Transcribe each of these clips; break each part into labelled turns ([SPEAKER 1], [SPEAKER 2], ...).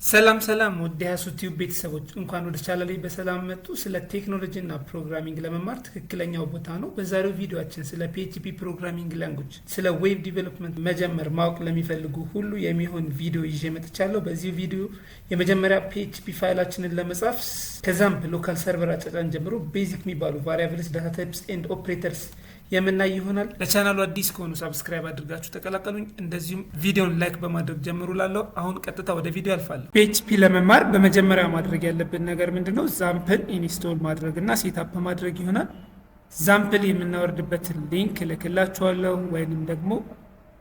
[SPEAKER 1] ሰላም ሰላም ወደ ዩቲዩብ ቤተሰቦች እንኳን ወደ ቻናሌ በሰላም መጡ። ስለ ቴክኖሎጂ እና ፕሮግራሚንግ ለመማር ትክክለኛው ቦታ ነው። በዛሬው ቪዲዮአችን ስለ PHP ፕሮግራሚንግ ላንጉጅ፣ ስለ ዌብ ዲቨሎፕመንት መጀመር ማወቅ ለሚፈልጉ ሁሉ የሚሆን ቪዲዮ ይዤ መጥቻለሁ። በዚህ ቪዲዮ የመጀመሪያ PHP ፋይላችንን ለመጻፍ ከዛምፕ ሎካል ሰርቨር አጫጫን ጀምሮ ቤዚክ የሚባሉ ቫሪያብልስ፣ ዳታ ታይፕስ ኤንድ ኦፕሬተርስ የምናይ ይሆናል። ለቻናሉ አዲስ ከሆኑ ሳብስክራይብ አድርጋችሁ ተቀላቀሉኝ። እንደዚሁም ቪዲዮን ላይክ በማድረግ ጀምሩ ላለሁ። አሁን ቀጥታ ወደ ቪዲዮ አልፋለሁ። PHP ለመማር በመጀመሪያ ማድረግ ያለብን ነገር ምንድነው? ዛምፕል ኢንስቶል ማድረግ እና ሴትአፕ ማድረግ ይሆናል። ዛምፕል የምናወርድበትን ሊንክ ልክላችኋለሁ፣ ወይንም ደግሞ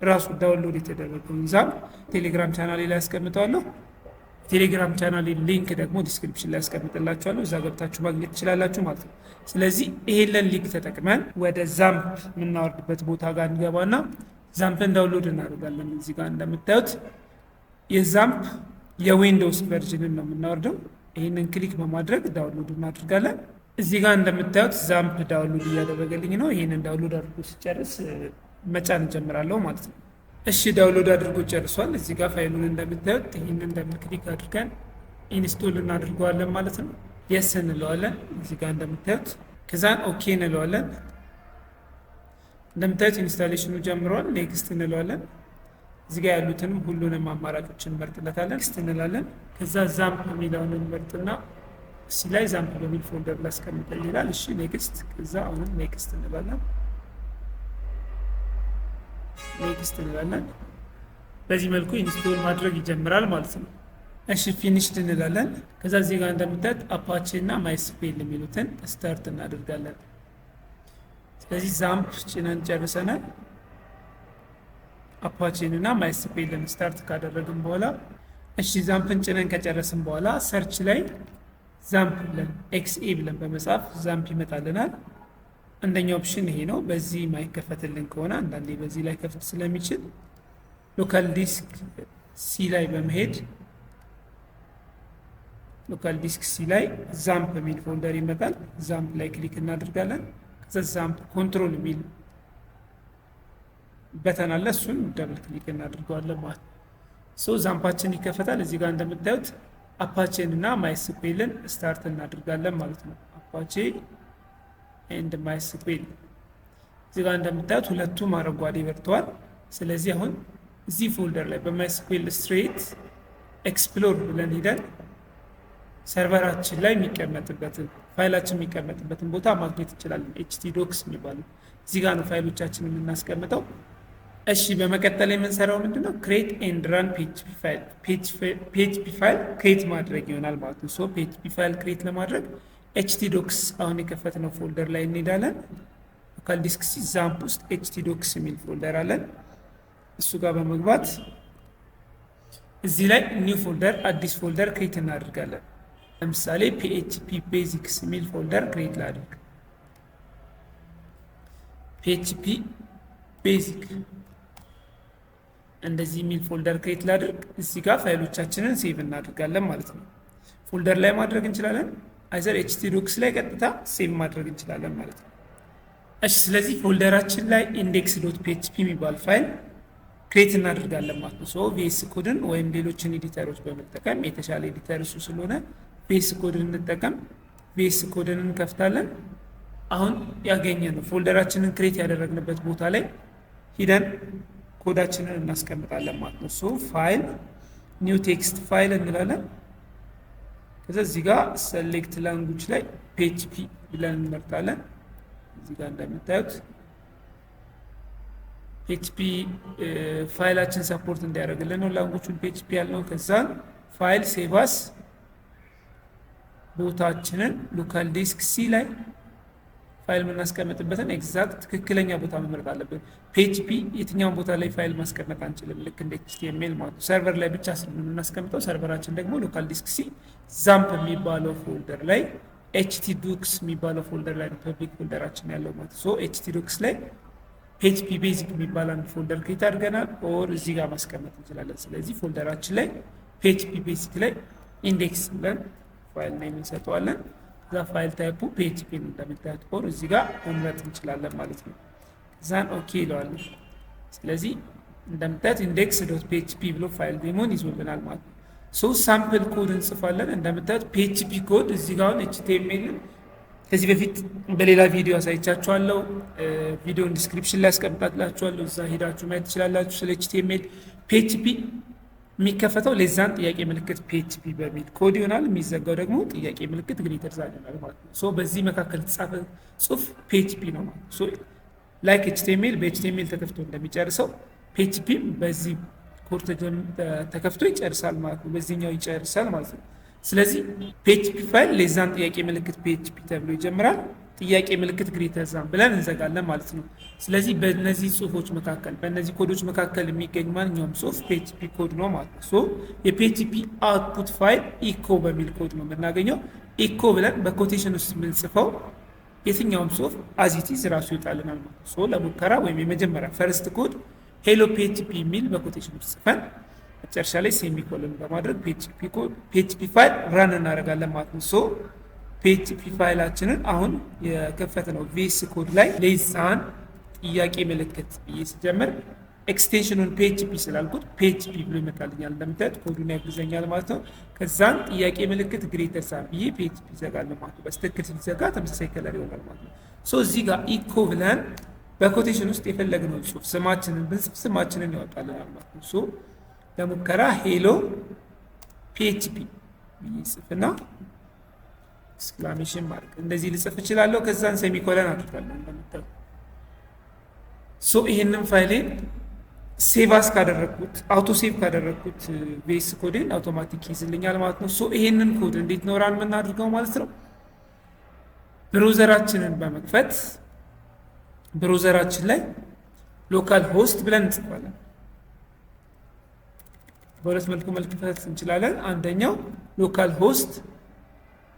[SPEAKER 1] ራሱ ዳውንሎድ የተደረገውን ዛምፕ ቴሌግራም ቻናሌ ላይ ያስቀምጠዋለሁ። ቴሌግራም ቻናል ሊንክ ደግሞ ዲስክሪፕሽን ላይ ያስቀምጥላችኋለሁ። እዛ ገብታችሁ ማግኘት ትችላላችሁ ማለት ነው። ስለዚህ ይሄንን ሊንክ ተጠቅመን ወደ ዛምፕ የምናወርድበት ቦታ ጋር እንገባና ዛምፕን ዳውንሎድ እናደርጋለን። እዚህ ጋር እንደምታዩት የዛምፕ የዊንዶውስ ቨርዥንን ነው የምናወርደው። ይህንን ክሊክ በማድረግ ዳውንሎድ እናደርጋለን። እዚህ ጋር እንደምታዩት ዛምፕ ዳውንሎድ እያደረገልኝ ነው። ይህንን ዳውንሎድ አድርጎ ሲጨርስ መጫን እንጀምራለሁ ማለት ነው። እሺ ዳውንሎድ አድርጎ ጨርሷል። እዚህ ጋር ፋይሉን እንደምታዩት ይህንን ደብል ክሊክ አድርገን ኢንስቶል እናድርገዋለን ማለት ነው። የስ እንለዋለን። እዚህ ጋር እንደምታዩት ከዛን ኦኬ እንለዋለን። እንደምታዩት ኢንስታሌሽኑ ጀምሯል። ኔክስት እንለዋለን። እዚህ ጋር ያሉትንም ሁሉንም አማራጮችን እንመርጥለታለን። ኔክስት እንላለን። ከዛ ዛምፕ የሚለውን እንመርጥና እዚህ ላይ ዛምፕ በሚል ፎልደር ላስቀምጠን ይላል። እሺ ኔክስት። ከዛ አሁንም ኔክስት እንላለን። ኔክስት እንላለን። በዚህ መልኩ ኢንስቶል ማድረግ ይጀምራል ማለት ነው። እሺ ፊኒሽድ እንላለን። ከዛ እዚህ ጋር እንደምታዩት አፓቼ እና ማይስኩዌል የሚሉትን ስታርት እናደርጋለን። ስለዚህ ዛምፕ ጭነን ጨርሰናል። አፓቼን እና ማይስኩዌልን ስታርት ካደረግን በኋላ እሺ ዛምፕን ጭነን ከጨረስን በኋላ ሰርች ላይ ዛምፕ ብለን ኤክስኤ ብለን በመጻፍ ዛምፕ ይመጣልናል። አንደኛው ኦፕሽን ይሄ ነው። በዚህ ማይከፈትልን ከሆነ አንዳንዴ በዚህ ላይ ከፍት ስለሚችል ሎካል ዲስክ ሲ ላይ በመሄድ ሎካል ዲስክ ሲ ላይ ዛምፕ የሚል ፎልደር ይመጣል። ዛምፕ ላይ ክሊክ እናደርጋለን። ከዛ ዛምፕ ኮንትሮል የሚል በተን አለ። እሱን ደብል ክሊክ እናደርገዋለን ማለት ነው። ሶ ዛምፓችን ይከፈታል። እዚህ ጋር እንደምታዩት አፓቼን እና ማይስኩዌልን ስታርት እናደርጋለን ማለት ነው። አፓቼ ኤንድ ማይስኩዌል እዚህ ጋር እንደምታዩት ሁለቱም አረንጓዴ በርተዋል። ስለዚህ አሁን እዚህ ፎልደር ላይ በማይስኩዌል ስትሬት ኤክስፕሎር ብለን ሄደን ሰርቨራችን ላይ የሚቀመጥበትን ፋይላችን የሚቀመጥበትን ቦታ ማግኘት እንችላለን። htdocs የሚባለው እዚህ ጋር ነው ፋይሎቻችንን የምናስቀምጠው። እሺ በመቀጠል የምንሰራው ምንድነው? ክሬት ኤንድ ራን PHP ፋይል ክሬት ማድረግ ይሆናል ማለት ነው። ሶ PHP ፋይል ክሬት ለማድረግ htdocs አሁን የከፈትነው ፎልደር ላይ እንሄዳለን። ሎካል ዲስክ ሲ ዛምፕ ውስጥ htdocs የሚል ፎልደር አለን። እሱ ጋር በመግባት እዚህ ላይ ኒው ፎልደር አዲስ ፎልደር ክሬት እናደርጋለን። ለምሳሌ PHP ቤዚክስ የሚል ፎልደር ክሬት ላድርግ። PHP ቤዚክ እንደዚህ የሚል ፎልደር ክሬት ላድርግ። እዚህ ጋር ፋይሎቻችንን ሴቭ እናደርጋለን ማለት ነው። ፎልደር ላይ ማድረግ እንችላለን፣ አይዘር htdocs ላይ ቀጥታ ሴቭ ማድረግ እንችላለን ማለት ነው። እሺ ስለዚህ ፎልደራችን ላይ index.php የሚባል ፋይል ክሬት እናደርጋለን ማለት ነው። ሶ VS ኮድን ወይም ሌሎችን ኤዲተሮች በመጠቀም የተሻለ ኤዲተር እሱ ስለሆነ VS ኮድን እንጠቀም። VS ኮድን እንከፍታለን። አሁን ያገኘነው ፎልደራችንን ክሬት ያደረግንበት ቦታ ላይ ሂደን ኮዳችንን እናስቀምጣለን ማለት ነው። ሶ ፋይል ኒው ቴክስት ፋይል እንላለን። ከዛ እዚህ ጋር ሰሌክት ላንጉጅ ላይ PHP ብለን እንመርጣለን። እዚህ ጋር እንደምታዩት PHP ፋይላችን ሰፖርት እንዲያደርግልን ነው ላንጉጁን PHP ያልነው። ከዛ ፋይል ሴቫስ ቦታችንን ሎካል ዲስክ ሲ ላይ ፋይል የምናስቀምጥበትን ኤግዛክት ትክክለኛ ቦታ መምረጥ አለብን። PHP የትኛውን ቦታ ላይ ፋይል ማስቀመጥ አንችልም፣ ልክ እንደ HTML ማለት ነው። ሰርቨር ላይ ብቻ ስለምናስቀምጠው ሰርቨራችን ደግሞ ሎካል ዲስክ ሲ ዛምፕ የሚባለው ፎልደር ላይ htdocs የሚባለው ፎልደር ላይ ፐብሊክ ፎልደራችን ያለው ማለት ነው። ሶ htdocs ላይ PHP ቤዚክ የሚባል አንድ ፎልደር ክሬት አድርገናል። ኦር እዚህ ጋር ማስቀመጥ እንችላለን። ስለዚህ ፎልደራችን ላይ PHP ቤዚክ ላይ ኢንዴክስ ብለን ፋይል ኔም እንሰጠዋለን። እዛ ፋይል ታይፑ PHP ነው እንደምታዩት። ኦር እዚህ ጋር መምረጥ እንችላለን ማለት ነው። ዛን ኦኬ ይለዋለን። ስለዚህ እንደምታዩት index.php ብሎ ፋይል ኔሙን ይዞልናል ማለት ነው። ሳምፕል ኮድ እንጽፋለን። እንደምታዩት PHP ኮድ እዚህ ጋር አሁን HTML ከዚህ በፊት በሌላ ቪዲዮ አሳይቻችኋለሁ። ቪዲዮን ዲስክሪፕሽን ላይ አስቀምጣላችኋለሁ፣ እዛ ሄዳችሁ ማየት ትችላላችሁ። ስለ HTML PHP የሚከፈተው ሌዛን ጥያቄ ምልክት PHP በሚል ኮድ ይሆናል። የሚዘጋው ደግሞ ጥያቄ ምልክት ግሬተር ዛን ይሆናል ማለት ነው። በዚህ መካከል የተጻፈ ጽሁፍ PHP ነው ማለት ነው። ላይክ HTML በHTML ተከፍቶ እንደሚጨርሰው PHP በዚህ ኮድ ተከፍቶ ይጨርሳል ማለት ነው። በዚህኛው ይጨርሳል ማለት ነው። ስለዚህ PHP ፋይል ሌዛን ጥያቄ ምልክት PHP ተብሎ ይጀምራል። ጥያቄ ምልክት ግሬተር ዛን ብለን እንዘጋለን ማለት ነው። ስለዚህ በእነዚህ ጽሁፎች መካከል በእነዚህ ኮዶች መካከል የሚገኝ ማንኛውም ጽሁፍ PHP ኮድ ነው ማለት ነው። የPHP አውትፑት ፋይል ኢኮ በሚል ኮድ ነው የምናገኘው። ኢኮ ብለን በኮቴሽን ውስጥ የምንጽፈው የትኛውም ጽሁፍ አዚቲዝ ራሱ ይወጣልናል ማለት ነው። ለሙከራ ወይም የመጀመሪያ ፈርስት ኮድ ሄሎ PHP የሚል በኮቴሽን ውስጥ ጽፈን መጨረሻ ላይ ሴሚኮሎን በማድረግ PHP ፋይል ራን እናደርጋለን ማለት ነው። PHP ፋይላችንን አሁን የከፈትነው VS ኮድ ላይ ሌዛን ጥያቄ ምልክት ብዬ ስጀምር ኤክስቴንሽኑን PHP ስላልኩት PHP ብሎ ይመጣልኛል። እንደምታዩት ኮዱን ያግዘኛል ማለት ነው። ከዛን ጥያቄ ምልክት ግሬተር ዛን ብዬ PHP ይዘጋል ማለት ነው። በስትክክል ሲዘጋ ተመሳሳይ ከለር ይሆናል ማለት ነው። እዚህ ጋር ኢኮ ብለን በኮቴሽን ውስጥ የፈለግነው ጽሁፍ ስማችንን ብንጽፍ ስማችንን ያወጣልናል ማለት ነው። ለሙከራ ሄሎ PHP ብዬ ጽፍና ኤክስክላሜሽን ማርክ እንደዚህ ልጽፍ እችላለሁ። ከዛን ሴሚኮለን አድርጋለሁ እንደምታዩ። ይሄንን ፋይሌን ሴቭ አስ ካደረግኩት አውቶ ሴቭ ካደረግኩት VS ኮዴን አውቶማቲክ ይዝልኛል ማለት ነው። ይሄንን ኮድ እንዴት ነው ራን የምናደርገው ማለት ነው? ብሮዘራችንን በመክፈት ብሮዘራችን ላይ ሎካል ሆስት ብለን እንጽፋለን። በሁለት መልኩ መክፈት እንችላለን። አንደኛው ሎካል ሆስት፣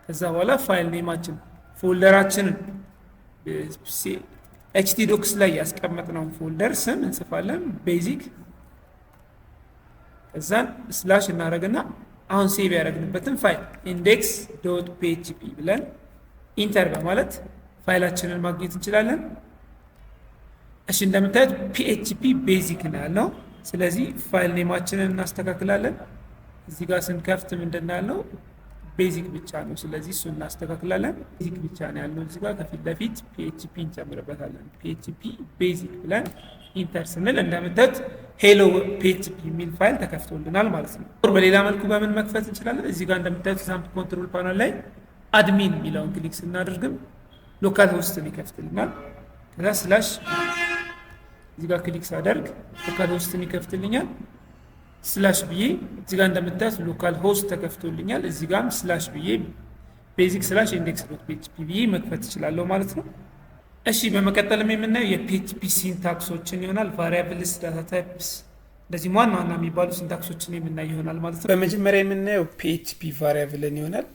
[SPEAKER 1] ከዛ በኋላ ፋይል ኔማችን ፎልደራችንን htdocs ላይ ያስቀመጥነውን ፎልደር ስም እንጽፋለን ቤዚክ፣ ከዛን ስላሽ እናደርግና አሁን ሴቭ ያደረግንበትን ፋይል index.php ብለን ኢንተር በማለት ፋይላችንን ማግኘት እንችላለን። እሺ እንደምታዩት PHP ቤዚክ ነው ያለው። ስለዚህ ፋይል ኔማችንን እናስተካክላለን። እዚህ ጋር ስንከፍት ምንድን ያለው ቤዚክ ብቻ ነው። ስለዚህ እሱ እናስተካክላለን። ቤዚክ ብቻ ነው ያለው። እዚህ ጋር ከፊት ለፊት PHP እንጨምርበታለን። PHP ቤዚክ ብለን ኢንተር ስንል እንደምታዩት ሄሎ PHP የሚል ፋይል ተከፍቶልናል ማለት ነው። በሌላ መልኩ በምን መክፈት እንችላለን? እዚህ ጋር እንደምታዩት ሳምፕል ኮንትሮል ፓናል ላይ አድሚን የሚለውን ክሊክ ስናደርግም ሎካል ሆስትን ይከፍትልናል። ከዛ ስላሽ እዚህ ጋር ክሊክ ሳደርግ ሎካል ሆስትን ይከፍትልኛል። ስላሽ ብዬ እዚህ ጋር እንደምታዩት ሎካል ሆስት ተከፍቶልኛል። እዚህ ጋርም ስላሽ ብዬ ቤዚክ ስላሽ index.php ብዬ መክፈት እችላለሁ ማለት ነው። እሺ በመቀጠልም የምናየው የPHP ሲንታክሶችን ይሆናል። ቫሪያብልስ፣ ዳታ ታይፕስ፣ እንደዚህ ዋና ዋና የሚባሉ ሲንታክሶችን የምናየው ይሆናል ማለት ነው። በመጀመሪያ የምናየው PHP ቫሪያብልን ይሆናል።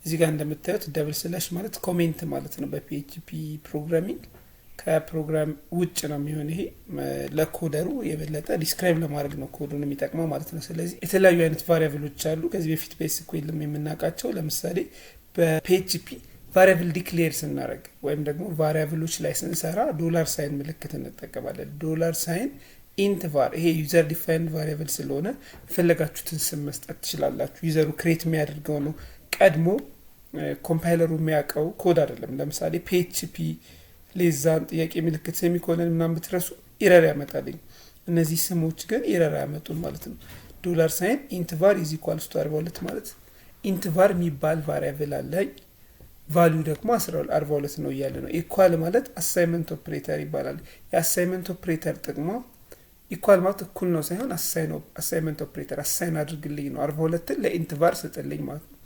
[SPEAKER 1] እዚህ ጋር እንደምታዩት ደብል ስላሽ ማለት ኮሜንት ማለት ነው። በPHP ፕሮግራሚንግ ከፕሮግራም ውጭ ነው የሚሆን። ይሄ ለኮደሩ የበለጠ ዲስክራይብ ለማድረግ ነው ኮዱን የሚጠቅመው ማለት ነው። ስለዚህ የተለያዩ አይነት ቫሪያብሎች አሉ። ከዚህ በፊት በኤስኩኤልም የምናውቃቸው ለምሳሌ በPHP ቫሪያብል ዲክሌር ስናደርግ ወይም ደግሞ ቫሪያብሎች ላይ ስንሰራ ዶላር ሳይን ምልክት እንጠቀማለን። ዶላር ሳይን ኢንት ቫር፣ ይሄ ዩዘር ዲፋይንድ ቫሪያብል ስለሆነ የፈለጋችሁትን ስም መስጠት ትችላላችሁ። ዩዘሩ ክሬት የሚያደርገው ነው። ቀድሞ ኮምፓይለሩ የሚያውቀው ኮድ አይደለም። ለምሳሌ PHP ሌዛን ጥያቄ ምልክት ሴሚኮለን ምናምን ብትረሱ ኢረር ያመጣልኝ። እነዚህ ስሞች ግን ኢረር ያመጡን ማለት ነው። ዶላር ሳይን ኢንት ቫር ኢዝ ኢኳልስ ቱ 42 ማለት ኢንት ቫር የሚባል ቫሪያብል አለኝ፣ ቫልዩ ደግሞ 42 ነው እያለ ነው። ኢኳል ማለት አሳይመንት ኦፕሬተር ይባላል። የአሳይመንት ኦፕሬተር ጥቅሟ ኢኳል ማለት እኩል ነው ሳይሆን አሳይመንት ኦፕሬተር አሳይን አድርግልኝ ነው። 42ን ለኢንት ቫር ስጥልኝ ማለት ነው።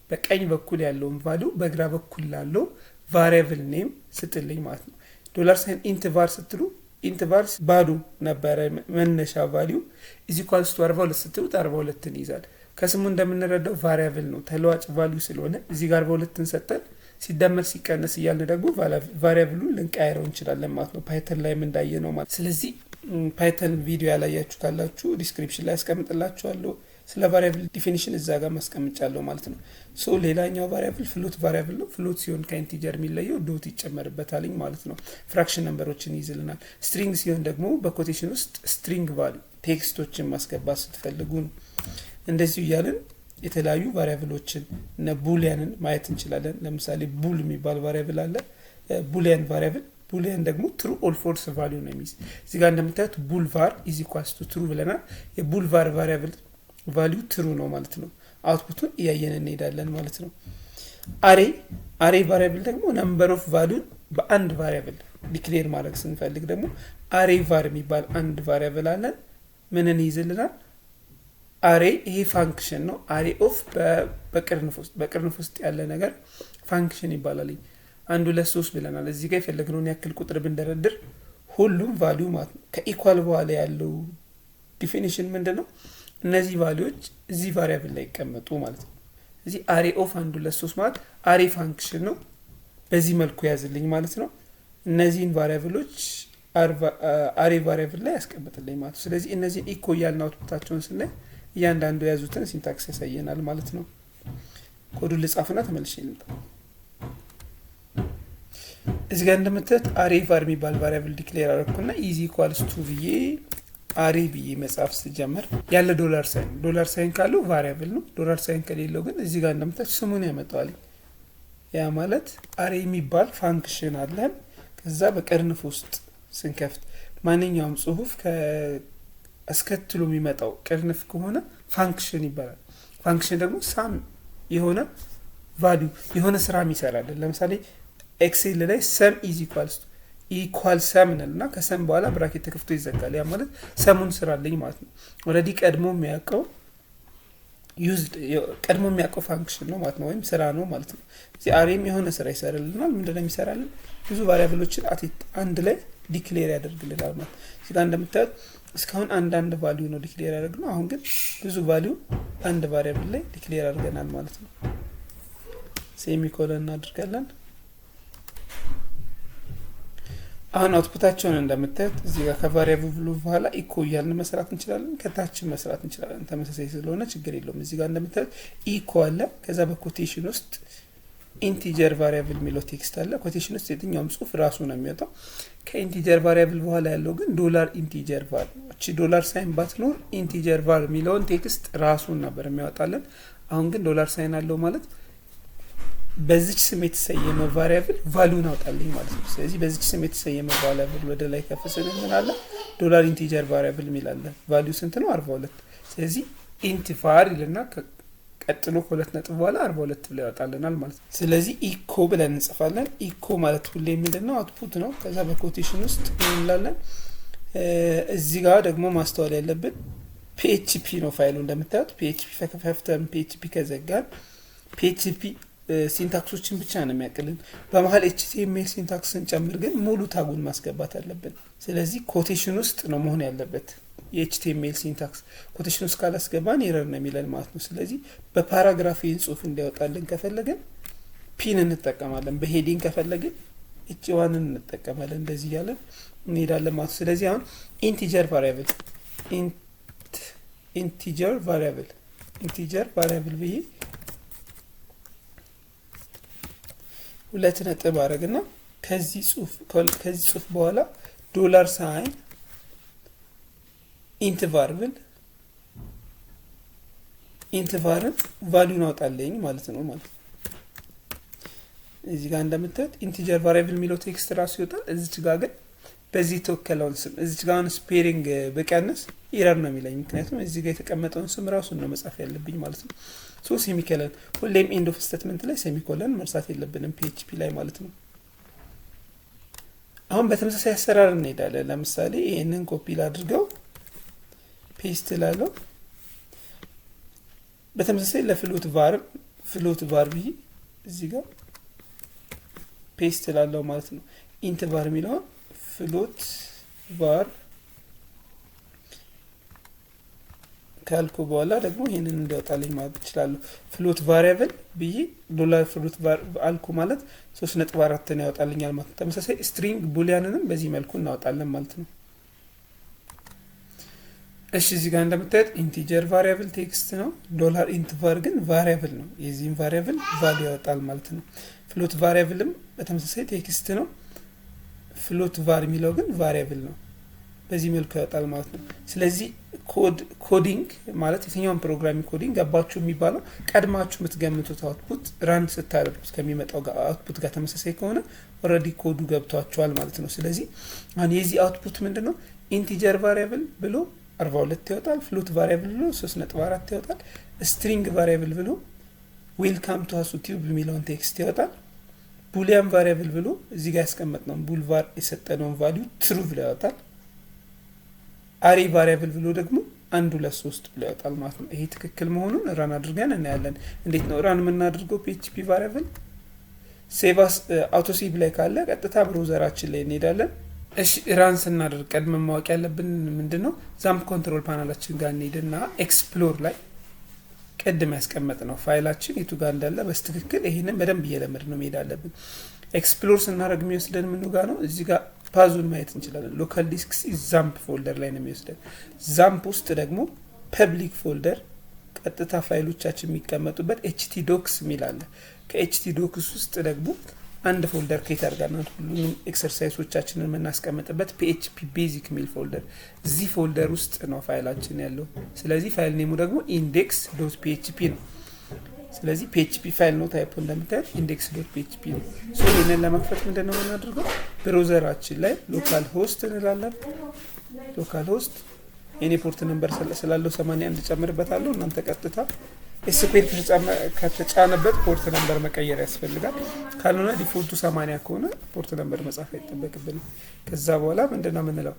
[SPEAKER 1] በቀኝ በኩል ያለውን ቫልዩ በግራ በኩል ላለው ቫሪያብል ኔም ስጥልኝ ማለት ነው። ዶላር ሳይን ኢንት ቫር ስትሉ ኢንት ቫር ባዶ ነበረ መነሻ ቫልዩ ኢዝ ኢኳልስ ቱ 42 ስትሉት 42ን ይዛል። ከስሙ እንደምንረዳው ቫሪያብል ነው፣ ተለዋጭ ቫልዩ ስለሆነ እዚህ ጋር 42ን ሰጠን ሲደመር ሲቀነስ እያልን ደግሞ ቫሪያብሉን ልንቀያይረው እንችላለን ማለት ነው። ፓይተን ላይ እንዳየ ነው ማለት። ስለዚህ ፓይተን ቪዲዮ ያላያችሁ ካላችሁ ዲስክሪፕሽን ላይ አስቀምጥላችኋለሁ። ስለ ቫሪያብል ዲፊኒሽን እዛ ጋር ማስቀምጫለሁ ማለት ነው። ሌላኛው ቫሪያብል ፍሎት ቫሪያብል ነው። ፍሎት ሲሆን ከኢንቲጀር የሚለየው ዶት ይጨመርበታልኝ ማለት ነው። ፍራክሽን ነምበሮችን ይይዝልናል። ስትሪንግ ሲሆን ደግሞ በኮቴሽን ውስጥ ስትሪንግ ቫልዩ ቴክስቶችን ማስገባት ስትፈልጉ እንደዚሁ እያልን የተለያዩ ቫሪያብሎችን እነ ቡሊያንን ማየት እንችላለን። ለምሳሌ ቡል የሚባል ቫሪያብል አለ፣ ቡሊያን ቫሪያብል። ቡሊያን ደግሞ ትሩ ኦር ፎልስ ቫልዩ ነው የሚይዝ። እዚህ ጋር እንደምታዩት ቡል ቫር ኢዝ ኢኳልስ ቱ ትሩ ብለናል። የቡል ቫር ቫሪያብል ቫልዩ ትሩ ነው ማለት ነው። አውትፑቱን እያየን እንሄዳለን ማለት ነው። አሬ ቫሪያብል ደግሞ ነምበር ኦፍ ቫልዩን በአንድ ቫሪያብል ዲክሌር ማድረግ ስንፈልግ ደግሞ አሬ ቫር የሚባል አንድ ቫሪያብል አለን። ምንን ይይዝልናል? አሬ። ይሄ ፋንክሽን ነው። አሬ ኦፍ በቅርንፍ ውስጥ ያለ ነገር ፋንክሽን ይባላል። 1 2 3 ብለናል። እዚህ ጋር የፈለግነውን ያክል ቁጥር ብንደረድር ሁሉም ቫልዩ ማለት ነው። ከኢኳል በኋላ ያለው ዲፊኒሽን ምንድን ነው? እነዚህ ቫልዩዎች እዚህ ቫሪያብል ላይ ይቀመጡ ማለት ነው። እዚህ አሬ ኦፍ 1 2 3 ማለት አሬ ፋንክሽን ነው። በዚህ መልኩ ያዝልኝ ማለት ነው። እነዚህን ቫሪያብሎች አሬ ቫሪያብል ላይ ያስቀምጥልኝ ማለት ነው። ስለዚህ እነዚህን ኢኮ እያልን አውትፑታቸውን ስናይ እያንዳንዱ የያዙትን ሲንታክስ ያሳየናል ማለት ነው። ኮዱን ልጻፍና ተመልሼ ልምጣ። እዚህ ጋር እንደምታዩት አሬ ቫር የሚባል ቫሪያብል ዲክሌር አደረኩና ኢዝ ኢኳልስ ቱ ብዬ አሬ ብዬ መጻፍ ስጀምር ያለ ዶላር ሳይን ካለው ቫሪያብል ነው። ዶላር ሳይን ከሌለው ግን እዚህ ጋር እንደምታዩት ስሙን ያመጣዋል። ያ ማለት አሬ የሚባል ፋንክሽን አለን። ከዛ በቅርንፍ ውስጥ ስንከፍት ማንኛውም ጽሁፍ አስከትሎ የሚመጣው ቅርንፍ ከሆነ ፋንክሽን ይባላል። ፋንክሽን ደግሞ ሳም የሆነ ቫልዩ የሆነ ስራ ይሰራል። ለምሳሌ ኤክሴል ላይ ሰም ኢዝ ኢኳል ሰም ነልና ከሰም በኋላ ብራኬት ተከፍቶ ይዘጋል። ያ ማለት ሰሙን ስራልኝ ማለት ነው። ኦልሬዲ ቀድሞ የሚያውቀው ፋንክሽን ነው ማለት ነው፣ ወይም ስራ ነው ማለት ነው። እዚህ አሬም የሆነ ስራ ይሰራልናል። ምንድነው የሚሰራልን? ብዙ ቫሪያብሎችን አንድ ላይ ዲክሌር ያደርግልናል ማለት ነው። እዚህ ጋር እንደምታዩት እስካሁን አንድ ቫልዩ ነው ዲክሌር ያደርግነው። አሁን ግን ብዙ ቫልዩ አንድ ቫሪያብል ላይ ዲክሌር አድርገናል ማለት ነው። ሴሚኮለን እናድርጋለን። አሁን አውትፑታቸውን እንደምታዩት እዚህ ጋር ከቫሪያብሉ በኋላ ኢኮ እያልን መስራት እንችላለን፣ ከታችን መስራት እንችላለን። ተመሳሳይ ስለሆነ ችግር የለውም። እዚህ ጋር እንደምታዩት ኢኮ አለ። ከዛ በኮቴሽን ውስጥ ኢንቲጀር ቫሪያብል የሚለው ቴክስት አለ። ኮቴሽን ውስጥ የትኛውም ጽሁፍ ራሱ ነው የሚወጣው። ከኢንቲጀር ቫሪያብል በኋላ ያለው ግን ዶላር ኢንቲጀር ቫር ነው። እቺ ዶላር ሳይን ባትኖር ኢንቲጀር ቫር የሚለውን ቴክስት ራሱን ነበር የሚያወጣልን። አሁን ግን ዶላር ሳይን አለው ማለት በዚች ስም የተሰየመ ቫሪያብል ቫልዩን አውጣልኝ ማለት ነው። ስለዚህ በዚች ስም የተሰየመ ቫሪያብል ወደ ላይ ከፍ ስንል ምን አለ? ዶላር ኢንቲጀር ቫሪያብል የሚል አለ። ቫልዩ ስንት ነው? 42። ስለዚህ ኢንት ቫር ይልና ቀጥሎ ከሁለት ነጥብ በኋላ 42 ብለ ያወጣልናል ማለት ነው። ስለዚህ ኢኮ ብለን እንጽፋለን። ኢኮ ማለት ሁሌ ምንድነው? አውትፑት ነው። ከዛ በኮቴሽን ውስጥ እንላለን። እዚህ ጋር ደግሞ ማስተዋል ያለብን PHP ነው ፋይሉ። እንደምታዩት PHP ከፈተን PHP ከዘጋን PHP ሲንታክሶችን ብቻ ነው የሚያቅልን። በመሃል HTML ሲንታክስን ጨምር ግን ሙሉ ታጉን ማስገባት አለብን። ስለዚህ ኮቴሽን ውስጥ ነው መሆን ያለበት። የኤችቲኤምኤል ሲንታክስ ኮቴሽን ውስጥ ካላስገባን ኤረር ነው የሚለን ማለት ነው። ስለዚህ በፓራግራፍ ይህን ጽሁፍ እንዲያወጣልን ከፈለግን ፒን እንጠቀማለን። በሄዲንግ ከፈለግን ኤች1ን እንጠቀማለን። እንደዚህ ያለን እንሄዳለን ማለት ነው። ስለዚህ አሁን ኢንቲጀር ቫሪያብል ብዬ ሁለት ነጥብ አረግና ከዚህ ጽሁፍ በኋላ ዶላር ሳይን ኢንትቫርን ቫልዩን አውጣለኝ ማለት ነው ማለት ነው። እዚህ ጋር እንደምታዩት ኢንቲጀር ቫሪያብል የሚለው ቴክስት ራሱ ይወጣል። እዚች ጋር ግን በዚህ ተወከለውን ስም እዚች ጋር ስፔሪንግ በቀነስ ኤረር ነው የሚለኝ፣ ምክንያቱም እዚህ ጋር የተቀመጠውን ስም ራሱን ነው መጻፍ ያለብኝ ማለት ነው። ሶ ሴሚኮለን ሁሌም ኤንድ ኦፍ ስቴትመንት ላይ ሴሚኮለን መርሳት የለብንም PHP ላይ ማለት ነው። አሁን በተመሳሳይ አሰራር እንሄዳለን። ለምሳሌ ይሄንን ኮፒ ላድርገው ፔስት ላለው በተመሳሳይ ለፍሎት ቫር ብዬ እዚህ ጋር ፔስት ላለው ማለት ነው። ኢንት ቫር የሚለው ፍሎት ቫር ካልኩ በኋላ ደግሞ ይሄንን እንዲያወጣልኝ ማለት እችላለሁ። ፍሎት ቫሪያብል ብዬ ዶላር ፍሎት ቫር አልኩ ማለት 3.4 ነው ያወጣልኛል ማለት ነው። ተመሳሳይ ስትሪንግ ቡሊያንንም በዚህ መልኩ እናወጣለን ማለት ነው። እሺ እዚህ ጋር እንደምታዩት ኢንቲጀር ቫሪያብል ቴክስት ነው። ዶላር ኢንት ቫር ግን ቫሪያብል ነው። የዚህን ቫሪያብል ቫልዩ ያወጣል ማለት ነው። ፍሎት ቫሪያብልም በተመሳሳይ ቴክስት ነው። ፍሎት ቫር የሚለው ግን ቫሪያብል ነው። በዚህ መልኩ ያወጣል ማለት ነው። ስለዚህ ኮዲንግ ማለት የትኛውን ፕሮግራሚንግ ኮዲንግ ገባችሁ የሚባለው ቀድማችሁ የምትገምቱት አውትፑት ራን ስታደርጉት ከሚመጣው አውትፑት ጋር ተመሳሳይ ከሆነ ኦልሬዲ ኮዱ ገብቷቸዋል ማለት ነው። ስለዚህ አሁን የዚህ አውትፑት ምንድነው ኢንቲጀር ቫሪያብል ብሎ 42 ይወጣል፣ ፍሎት ቫሪያብል ብሎ 3.4 ይወጣል፣ ስትሪንግ ቫሪያብል ብሎ ዌልካም ቱ ዩቲዩብ የሚለውን ቴክስት ይወጣል፣ ቡሊያን ቫሪያብል ብሎ እዚህ ጋር ያስቀመጥነው ቡልቫር የሰጠነውን ቫልዩ ትሩ ብሎ ያወጣል፣ አሬ ቫሪያብል ብሎ ደግሞ 1 2 3 ብሎ ያወጣል ማለት ነው። ይሄ ትክክል መሆኑን ራን አድርገን እናያለን። እንዴት ነው ራን የምናደርገው? PHP ቫሪያብል ሴቫስ አውቶሴቭ ላይ ካለ ቀጥታ ብራውዘራችን ላይ እንሄዳለን። እሺ ራን ስናደርግ ቀድመን ማወቅ ያለብን ምንድነው ዛምፕ ኮንትሮል ፓናላችን ጋር እንሄድና ኤክስፕሎር ላይ ቀድመን ያስቀመጥነው ፋይላችን የቱ ጋር እንዳለ በስትክክል ይሄንን በደንብ እየለመድን ነው መሄድ አለብን። ኤክስፕሎር ስናደርግ የሚወስደን ምኑ ጋር ነው? እዚህ ጋር ፓዙን ማየት እንችላለን። ሎካል ዲስክ ዛምፕ ፎልደር ላይ ነው የሚወስደን። ዛምፕ ውስጥ ደግሞ ፐብሊክ ፎልደር ቀጥታ ፋይሎቻችን የሚቀመጡበት htdocs የሚል አለ። ከhtdocs ውስጥ ደግሞ አንድ ፎልደር ክሬት አድርገናል ሁሉንም ኤክሰርሳይሶቻችንን የምናስቀምጥበት PHP ቤዚክ ሚል ፎልደር። እዚህ ፎልደር ውስጥ ነው ፋይላችን ያለው። ስለዚህ ፋይል ኔሙ ደግሞ index.php ነው። ስለዚህ PHP ፋይል ነው ታይፑ እንደምታዩት index.php ነው። ሶ ይሄንን ለመክፈት ምንድነው የምናደርገው? ብራውዘራችን ላይ ሎካል ሆስት እንላለን። ሎካል ሆስት የኔ ፖርት ነምበር ስላለው 81 ጨምርበታለሁ። እናንተ ቀጥታ ኤስፒኤል ከተጫነበት ፖርት ነምበር መቀየር ያስፈልጋል። ካልሆነ ዲፎልቱ 80 ከሆነ ፖርት ነምበር መጻፍ አይጠበቅብንም። ከዛ በኋላ ምንድነው የምንለው?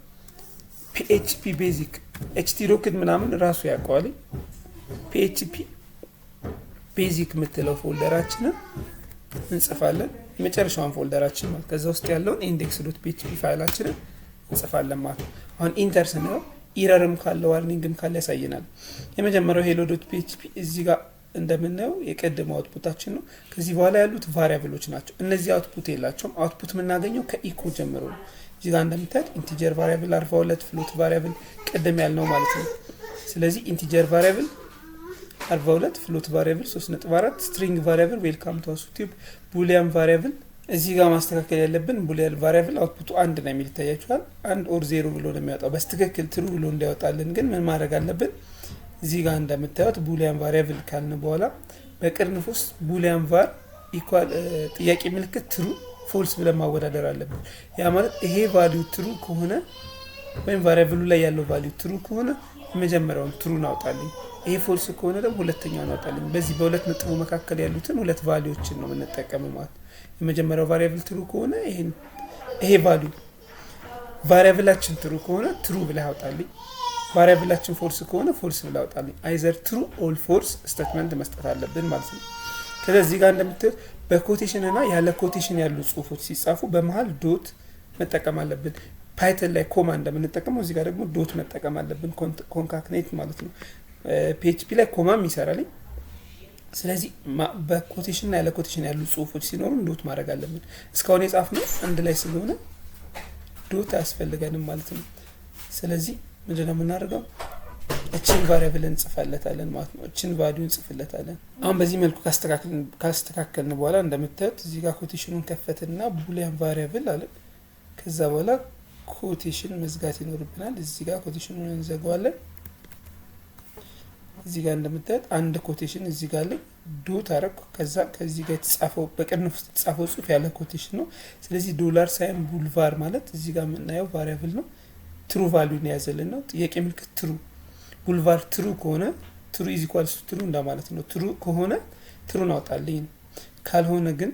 [SPEAKER 1] PHP ቤዚክ htdoc ምናምን ራሱ ያውቀዋል። PHP ቤዚክ የምትለው ፎልደራችንን እንጽፋለን። የመጨረሻውን ፎልደራችን ማለት ከዛ ውስጥ ያለውን index.php ፋይላችንን እንጽፋለን ማለት ነው። አሁን ኢንተር ስንለው ኢረርም ካለ ዋርኒንግም ካለ ያሳየናል። የመጀመሪያው hello.php እዚህ ጋር እንደምናየው የቀደመው አውትፑታችን ነው። ከዚህ በኋላ ያሉት ቫሪያብሎች ናቸው። እነዚህ አውትፑት የላቸውም። አውትፑት የምናገኘው ከኢኮ ጀምሮ ነው። እዚህ ጋር እንደምታዩት ኢንቲጀር ቫሪያብል 42 ፍሎት ቫሪያብል ቀደም ያልነው ማለት ነው። ስለዚህ ኢንቲጀር ቫሪያብል 42 ፍሎት ቫሪያብል 3.4 ስትሪንግ ቫሪያብል ዌልካም ቱ ዩቲዩብ ቡሊያን ቫሪያብል እዚህ ጋር ማስተካከል ያለብን ቡሊያን ቫሪያብል አውትፑቱ 1 ነው የሚል ታያችኋል። 1 ኦር 0 ብሎ ነው የሚያወጣው። በስትክክል ትሩ ብሎ እንዲያወጣልን ግን ምን ማድረግ አለብን? እዚህ ጋር እንደምታዩት ቡሊያን ቫሪያብል ካልን በኋላ በቅርንፍ ውስጥ ቡሊያን ቫር ኢኳል ጥያቄ ምልክት ትሩ ፎልስ ብለን ማወዳደር አለብን። ያ ማለት ይሄ ቫልዩ ትሩ ከሆነ ወይም ቫሪያብሉ ላይ ያለው ቫልዩ ትሩ ከሆነ የመጀመሪያውን ትሩን አውጣልኝ፣ ይሄ ፎልስ ከሆነ ደግሞ ሁለተኛውን አውጣልኝ። በዚህ በሁለት ነጥቡ መካከል ያሉትን ሁለት ቫልዩዎችን ነው የምንጠቀመው ማለት። የመጀመሪያው ቫሪያብል ትሩ ከሆነ ይሄ ቫልዩ ቫሪያብላችን ትሩ ከሆነ ትሩ ብለህ አውጣልኝ፣ ቫሪያብላችን ፎልስ ከሆነ ፎልስ ብለህ አውጣልኝ። አይዘር ትሩ ኦል ፎልስ ስቴትመንት መስጠት አለብን ማለት ነው። ስለዚህ ጋር እንደምታዩት በኮቴሽን እና ያለ ኮቴሽን ያሉ ጽሁፎች ሲጻፉ በመሃል ዶት መጠቀም አለብን። ፓይተን ላይ ኮማ እንደምንጠቀመው እዚህ ጋር ደግሞ ዶት መጠቀም አለብን፣ ኮንካትኔት ማለት ነው። PHP ላይ ኮማም ይሰራልኝ። ስለዚህ በኮቴሽን እና ያለ ኮቴሽን ያሉ ጽሁፎች ሲኖሩ ዶት ማድረግ አለብን። እስካሁን የጻፍነው አንድ ላይ ስለሆነ ዶት አያስፈልገንም ማለት ነው። ስለዚህ ምንድነው የምናደርገው? እችን ቫሪያብል እንጽፋለታለን ማለት ነው። እችን ቫልዩ እንጽፍለታለን። አሁን በዚህ መልኩ ካስተካከልን በኋላ እንደምታዩት እዚህ ጋር ኮቴሽኑን ከፈትና ቡሊያን ቫሪያብል አለ። ከዛ በኋላ ኮቴሽን መዝጋት ይኖርብናል። እዚህ ጋር ኮቴሽኑን እንዘጋዋለን። እዚህ ጋር እንደምታዩት አንድ ኮቴሽን እዚህ ጋር ላይ ዶት አረኩ። ከዛ ከዚህ ጋር የተጻፈው በቅንፍ ውስጥ የተጻፈው ጽሁፍ ያለ ኮቴሽን ነው። ስለዚህ $ሳይን ቡልቫር ማለት እዚህ ጋር የምናየው ቫሪያብል ነው። ትሩ ቫልዩን ያዘልን ነው። ጥያቄ ምልክት ትሩ ቡልቫር ትሩ ከሆነ ትሩ ኢዝ ኢኳልስ ትሩ እንደማለት ነው። ትሩ ከሆነ ትሩን አውጣልኝ ነው። ካልሆነ ግን